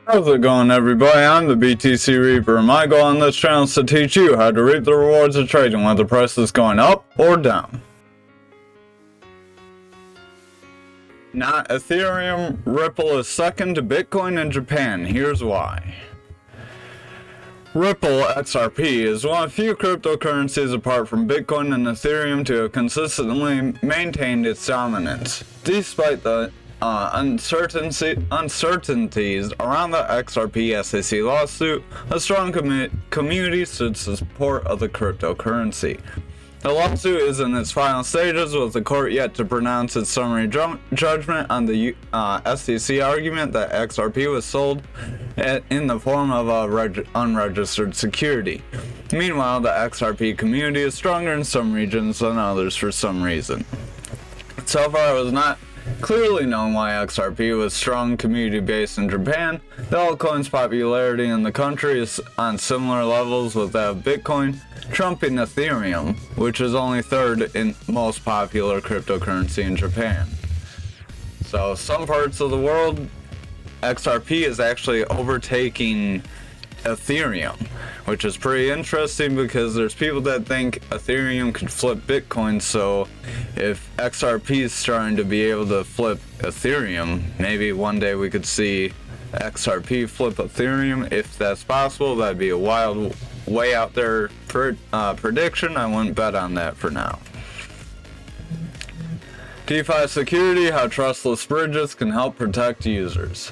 How's it going, everybody? I'm the BTC Reaper, and my goal on this channel is to teach you how to reap the rewards of trading when the price is going up or down. Not Ethereum, Ripple is second to Bitcoin in Japan. Here's why. Ripple XRP is one of few cryptocurrencies apart from Bitcoin and Ethereum to have consistently maintained its dominance, despite the uncertainties around the XRP SEC lawsuit. A strong community stood to support of the cryptocurrency. The lawsuit is in its final stages, with the court yet to pronounce its summary judgment on the SEC argument that XRP was sold in the form of a unregistered security. Meanwhile, the XRP community is stronger in some regions than others for some reason. So far, it was not clearly known why XRP was strong community based in Japan. The altcoin's popularity in the country is on similar levels with that of Bitcoin, trumping Ethereum, which is only third in most popular cryptocurrency in Japan. So some parts of the world, XRP is actually overtaking Ethereum, which is pretty interesting because there's people that think Ethereum could flip Bitcoin. So if XRP is starting to be able to flip Ethereum, maybe one day we could see XRP flip Ethereum. If that's possible, that'd be a wild, way out there prediction. I wouldn't bet on that for now. DeFi security, how trustless bridges can help protect users.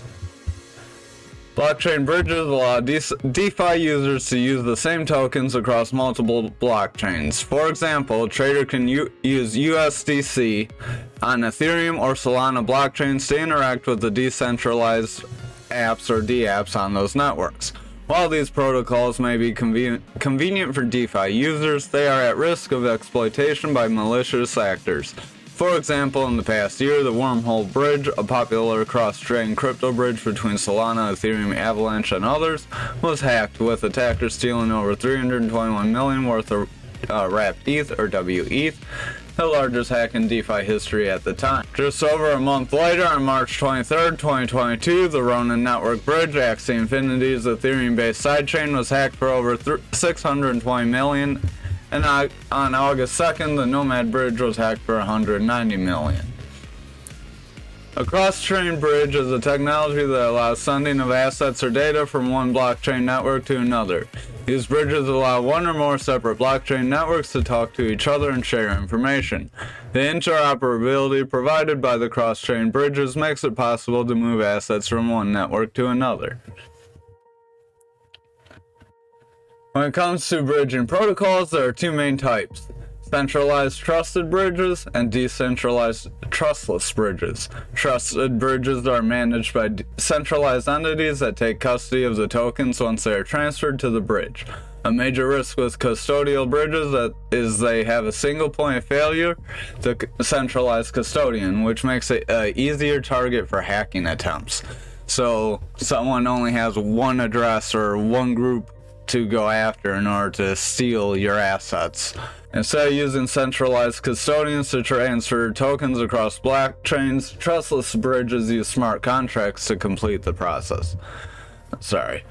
Blockchain bridges allow DeFi users to use the same tokens across multiple blockchains. For example, a trader can use USDC on Ethereum or Solana blockchains to interact with the decentralized apps or dApps on those networks. While these protocols may be convenient for DeFi users, they are at risk of exploitation by malicious actors. For example, in the past year, the Wormhole Bridge, a popular cross-chain crypto bridge between Solana, Ethereum, Avalanche, and others, was hacked, with attackers stealing over 321 million worth of wrapped ETH or WETH, the largest hack in DeFi history at the time. Just over a month later, on March 23, 2022, the Ronin Network Bridge, Axie Infinity's Ethereum-based sidechain, was hacked for over 620 million. And on August 2nd, the Nomad Bridge was hacked for 190 million. A cross-chain bridge is a technology that allows sending of assets or data from one blockchain network to another. These bridges allow one or more separate blockchain networks to talk to each other and share information. The interoperability provided by the cross-chain bridges makes it possible to move assets from one network to another. When it comes to bridging protocols, there are two main types: centralized trusted bridges and decentralized trustless bridges. Trusted bridges are managed by centralized entities that take custody of the tokens once they are transferred to the bridge. A major risk with custodial bridges is they have a single point of failure, the centralized custodian, which makes it an easier target for hacking attempts. So someone only has one address or one group to go after in order to steal your assets. Instead of using centralized custodians to transfer tokens across blockchains, trustless bridges use smart contracts to complete the process. So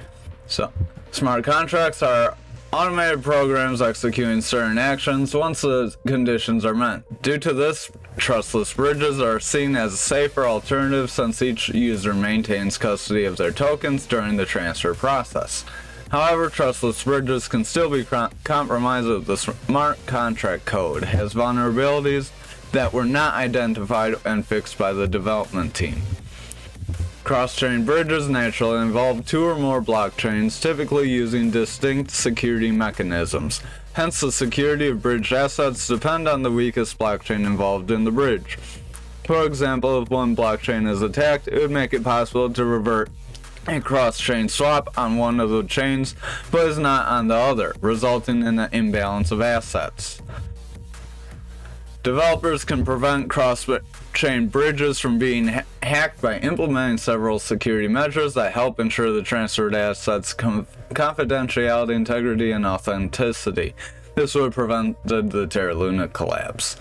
smart contracts are automated programs executing certain actions once the conditions are met. Due to this, trustless bridges are seen as a safer alternative since each user maintains custody of their tokens during the transfer process. However, trustless bridges can still be compromised if the smart contract code has vulnerabilities that were not identified and fixed by the development team. Cross-chain bridges naturally involve two or more blockchains, typically using distinct security mechanisms. Hence, the security of bridged assets depend on the weakest blockchain involved in the bridge. For example, if one blockchain is attacked, it would make it possible to revert a cross-chain swap on one of the chains, but is not on the other, resulting in an imbalance of assets. Developers can prevent cross-chain bridges from being hacked by implementing several security measures that help ensure the transferred assets' confidentiality, integrity, and authenticity. This would prevent the Terra Luna collapse.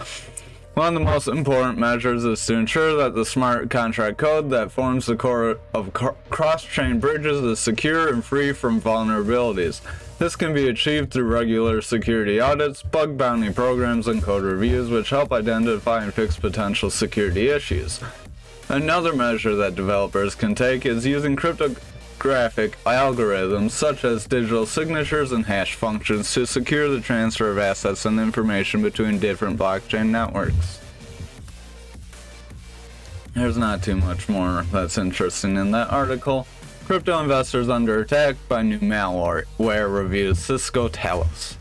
One of the most important measures is to ensure that the smart contract code that forms the core of cross-chain bridges is secure and free from vulnerabilities. This can be achieved through regular security audits, bug bounty programs, and code reviews, which help identify and fix potential security issues. Another measure that developers can take is using cryptographic algorithms such as digital signatures and hash functions to secure the transfer of assets and information between different blockchain networks. There's not too much more that's interesting in that article. Crypto investors under attack by new malware reviews Cisco Talos.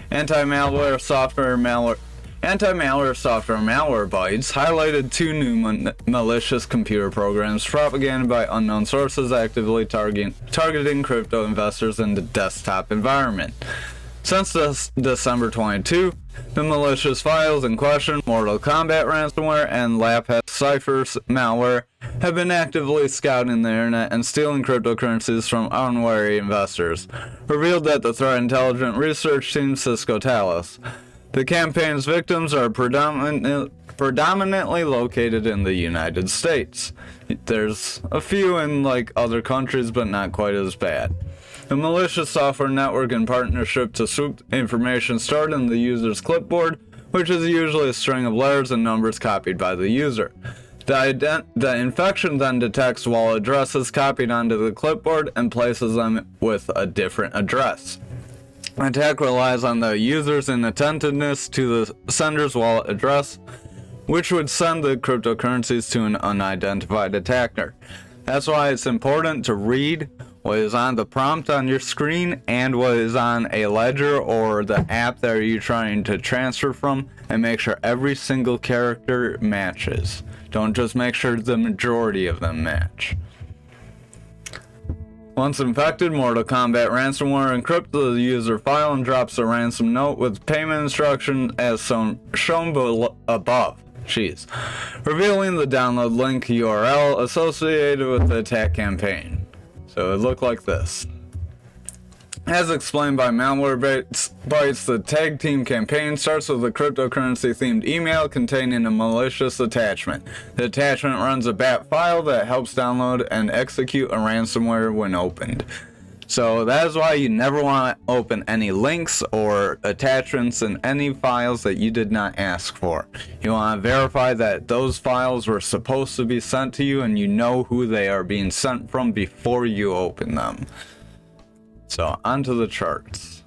Anti-malware software Malwarebytes highlighted two new malicious computer programs propagated by unknown sources actively targeting crypto investors in the desktop environment. Since December 22, the malicious files in question, Mortal Kombat ransomware and Lapis Cypher's malware, have been actively scouting the internet and stealing cryptocurrencies from unwary investors, revealed that the threat intelligence research team Cisco Talos. The campaign's victims are predominantly located in the United States. There's a few in other countries, but not quite as bad. The malicious software network in partnership to swoop information stored in the user's clipboard, which is usually a string of letters and numbers copied by the user. The infection then detects wallet addresses copied onto the clipboard and places them with a different address. Attack relies on the user's inattentiveness to the sender's wallet address, which would send the cryptocurrencies to an unidentified attacker. That's why it's important to read what is on the prompt on your screen and what is on a ledger or the app that you're trying to transfer from, and make sure every single character matches. Don't just make sure the majority of them match. Once infected, Mortal Kombat ransomware encrypts the user file and drops a ransom note with payment instruction as shown above. Revealing the download link URL associated with the attack campaign. So it looked like this. As explained by Malwarebytes, the tag team campaign starts with a cryptocurrency-themed email containing a malicious attachment. The attachment runs a bat file that helps download and execute a ransomware when opened. So that is why you never want to open any links or attachments in any files that you did not ask for. You want to verify that those files were supposed to be sent to you and you know who they are being sent from before you open them. So, onto the charts.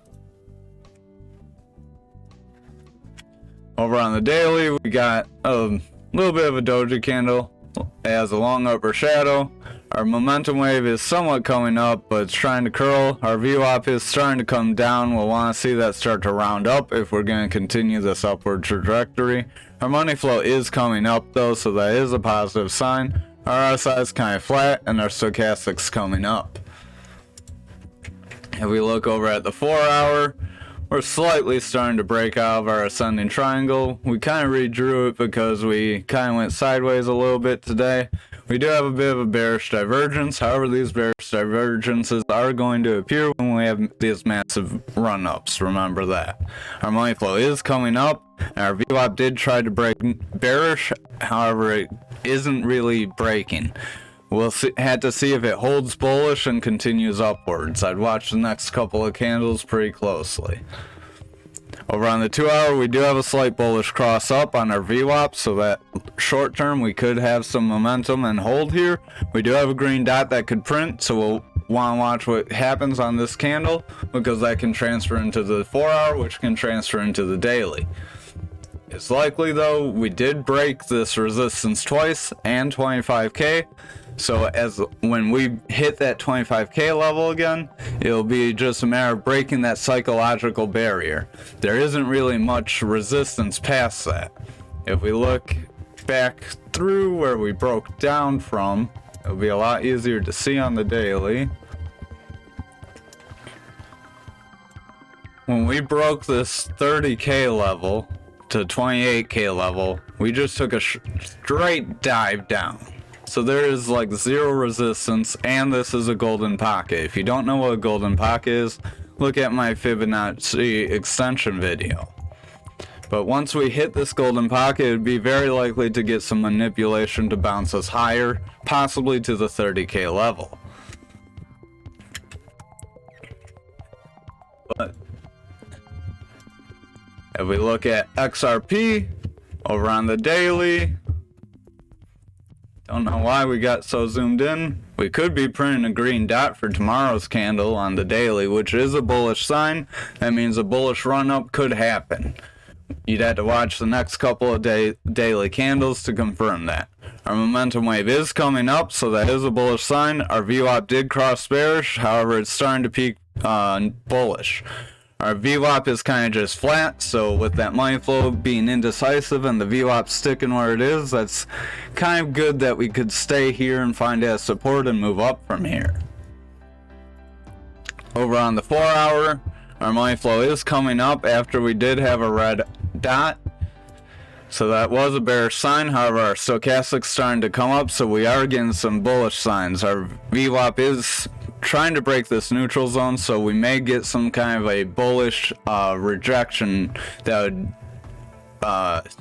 Over on the daily, we got a little bit of a doji candle. It has a long upper shadow. Our momentum wave is somewhat coming up, but it's trying to curl. Our VWAP is starting to come down. We'll want to see that start to round up if we're going to continue this upward trajectory. Our money flow is coming up, though, so that is a positive sign. Our RSI is kind of flat, and our stochastic's coming up. If we look over at the 4 hour, we're slightly starting to break out of our ascending triangle. We kind of redrew it because we kind of went sideways a little bit today. We do have a bit of a bearish divergence. However, these bearish divergences are going to appear when we have these massive run-ups. Remember that. Our money flow is coming up. And our VWAP did try to break bearish. However, it isn't really breaking. We'll have to see if it holds bullish and continues upwards. I'd watch the next couple of candles pretty closely. Over on the 2 hour, we do have a slight bullish cross up on our VWAP, so that short term we could have some momentum and hold here. We do have a green dot that could print, so we'll want to watch what happens on this candle, because that can transfer into the 4 hour, which can transfer into the daily. It's likely, though, we did break this resistance twice and 25k. So when we hit that 25k level again, it'll be just a matter of breaking that psychological barrier. There isn't really much resistance past that. If we look back through where we broke down from, it'll be a lot easier to see on the daily. When we broke this 30k level to 28k level, we just took a straight dive down. So there is like zero resistance, and this is a golden pocket. If you don't know what a golden pocket is, look at my Fibonacci extension video. But once we hit this golden pocket, it would be very likely to get some manipulation to bounce us higher, possibly to the 30K level. But if we look at XRP over on the daily, don't know why we got so zoomed in. We could be printing a green dot for tomorrow's candle on the daily, which is a bullish sign. That means a bullish run-up could happen. You'd have to watch the next couple of daily candles to confirm that. Our momentum wave is coming up, so that is a bullish sign. Our VWAP did cross bearish, however it's starting to peak bullish. Our VWAP is kind of just flat, so with that money flow being indecisive and the VWAP sticking where it is, that's kind of good that we could stay here and find that support and move up from here. Over on the 4 hour, our money flow is coming up after we did have a red dot. So that was a bearish sign, however our stochastic's starting to come up, so we are getting some bullish signs. Our VWAP is trying to break this neutral zone, so we may get some kind of a bullish rejection that would,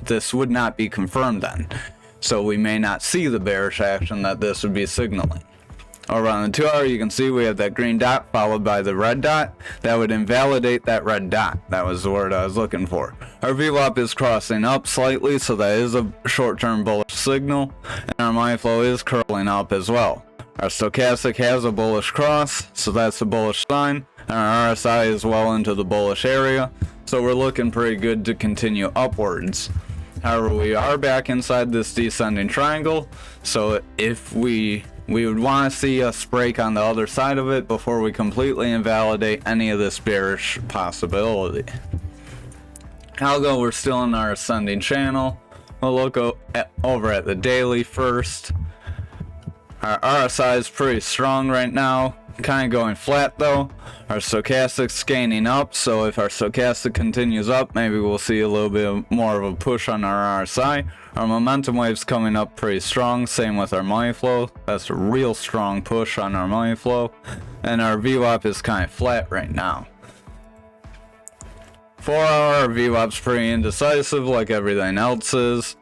this would not be confirmed then. So we may not see the bearish action that this would be signaling. Over on the 2 hour, you can see we have that green dot followed by the red dot. That would invalidate that red dot. That was the word I was looking for. Our VWAP is crossing up slightly, so that is a short-term bullish signal. And our money flow is curling up as well. Our stochastic has a bullish cross, so that's a bullish sign. And our RSI is well into the bullish area, so we're looking pretty good to continue upwards. However, we are back inside this descending triangle, so if we would want to see us break on the other side of it before we completely invalidate any of this bearish possibility. Although we're still in our ascending channel, we'll look over at the daily first. Our RSI is pretty strong right now, kind of going flat though. Our stochastic's gaining up, so if our stochastic continues up, maybe we'll see a little bit more of a push on our RSI. Our momentum wave's coming up pretty strong, same with our money flow. That's a real strong push on our money flow. And our VWAP is kind of flat right now. 4 hour, our VWAP's pretty indecisive like everything else is.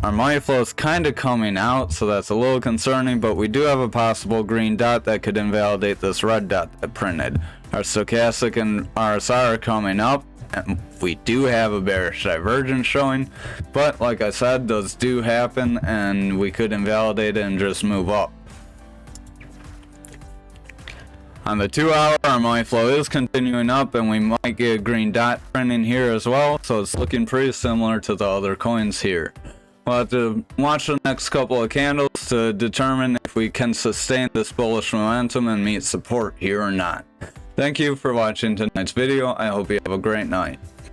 Our money flow is kind of coming out, so that's a little concerning, but we do have a possible green dot that could invalidate this red dot that printed. Our stochastic and RSI are coming up, and we do have a bearish divergence showing, but like I said, those do happen, and we could invalidate it and just move up. On the 2 hour, our money flow is continuing up, and we might get a green dot printing here as well, so it's looking pretty similar to the other coins here. We'll have to watch the next couple of candles to determine if we can sustain this bullish momentum and meet support here or not. Thank you for watching tonight's video. I hope you have a great night.